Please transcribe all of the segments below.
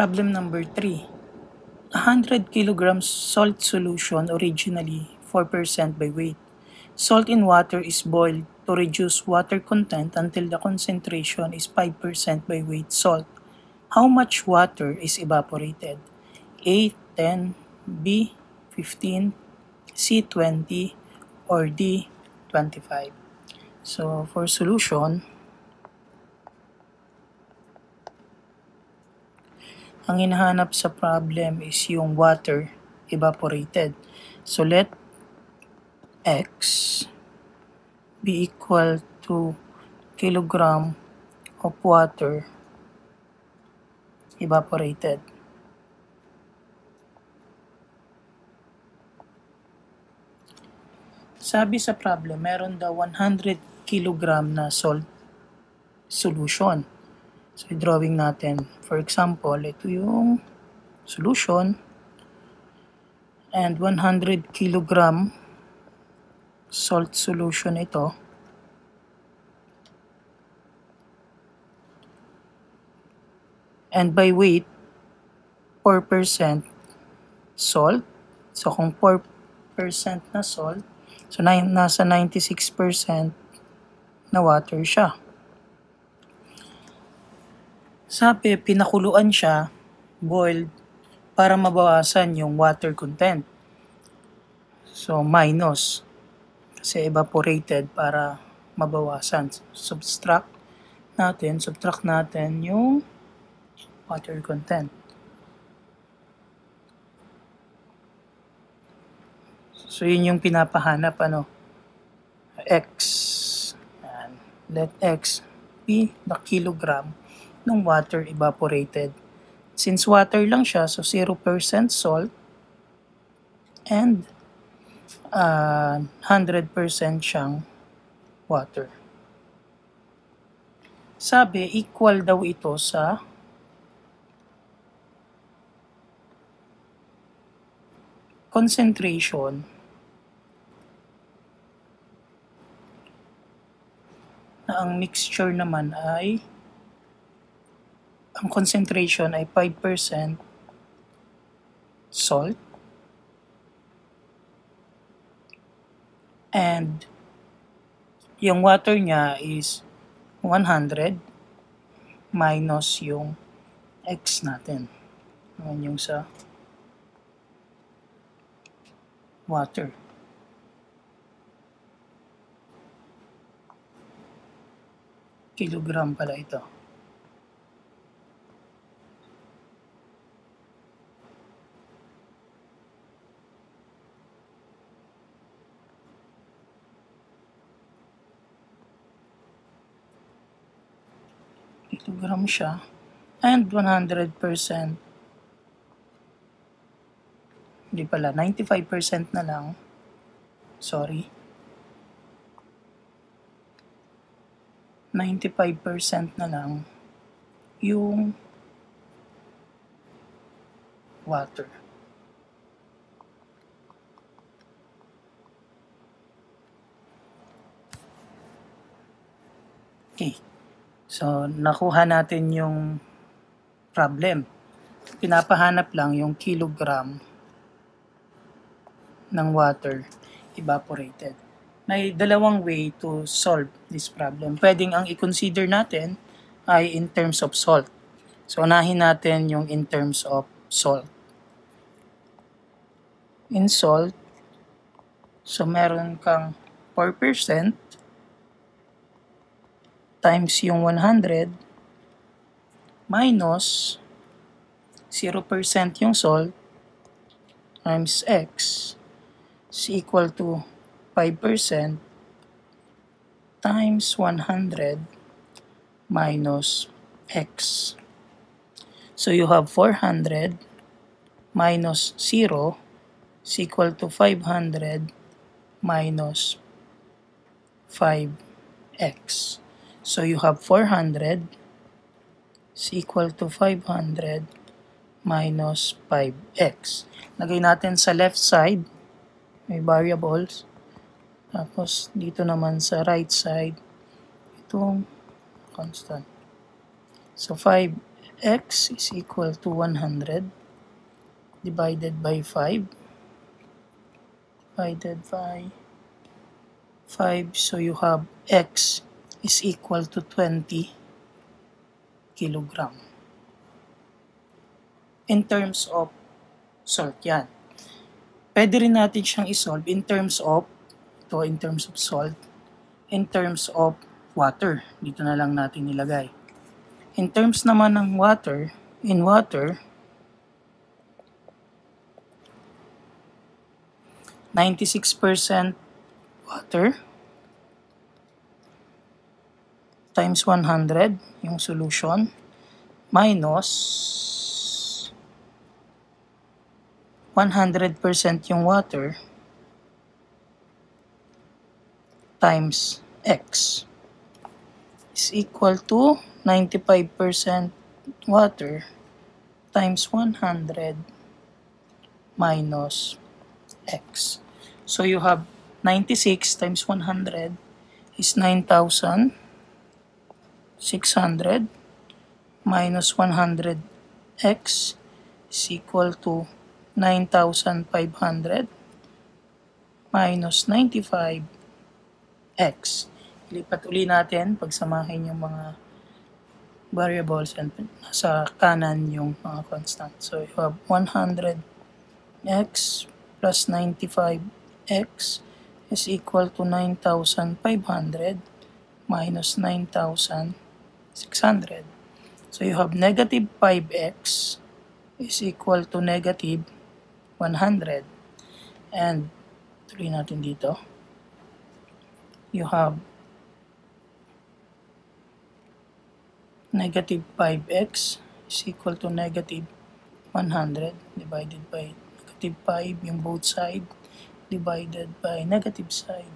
Problem number 3. 100 kilograms salt solution originally 4% by weight. Salt in water is boiled to reduce water content until the concentration is 5% by weight salt. How much water is evaporated? A. 10, B. 15, C. 20, or D. 25. So for solution, ang hinahanap sa problem is yung water evaporated. So let X be equal to kilogram of water evaporated. Sabi sa problem, meron daw 100 kilogram na salt solution. So, drawing natin. For example, ito yung solution. And 100 kilogram salt solution ito. And by weight, 4% salt. So, kung 4% na salt, so nasa 96% na water siya. Sabi, pinakuluan siya, boiled, para mabawasan yung water content. So, minus. Kasi evaporated para mabawasan. Subtract natin yung water content. So, yun yung pinapahanap, X. And let X be the kilogram ng water evaporated. Since water lang siya, so 0% salt and 100% siyang water. Sabi, equal daw ito sa concentration na ang mixture naman ay ang concentration ay 5% salt and yung water niya is 100 minus yung X natin. Yan yung sa water. Kilogram pala ito. Kilogram siya. And 100%. Hindi pala, 95% na lang. Sorry. 95% na lang yung water. Okay. So, nakuha natin yung problem. Pinapahanap lang yung kilogram ng water evaporated. May dalawang way to solve this problem. Pwedeng ang i-consider natin ay in terms of salt. So, unahin natin yung in terms of salt. In salt, so meron kang 4% times yung 100 minus 0% yung salt times X is equal to 5% times 100 minus X. So you have 400 minus 0 is equal to 500 minus 5X. So you have 400 is equal to 500 minus 5x. Lagay natin sa left side, may variables. Tapos dito naman sa right side, itong constant. So 5 x is equal to 100 divided by 5 divided by 5. So you have x is equal to 20 kilogram. In terms of salt yan. Pwede rin natin siyang isolve in terms of salt, in terms of water. Dito na lang natin nilagay. In terms naman ng water, in water, 96% water times 100 yung solution minus 100% yung water times x is equal to 95% water times 100 minus x. So you have 96 times 100 is 9,600 minus 100x is equal to 9,500 minus 95x. Ilipat uli natin, pagsamahin yung mga variables and nasa kanan yung mga constant. So you have 100x plus 95x is equal to 9,500 minus 9,600. So you have negative 5x is equal to negative 100. And tuloy natin dito. You have negative 5x is equal to negative 100 divided by negative 5 yung both side divided by negative side.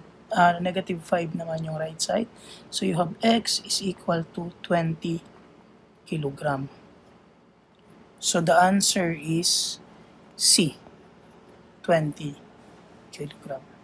Negative 5 naman yung right side. So you have x is equal to 20 kilogram. So the answer is C, 20 kilogram.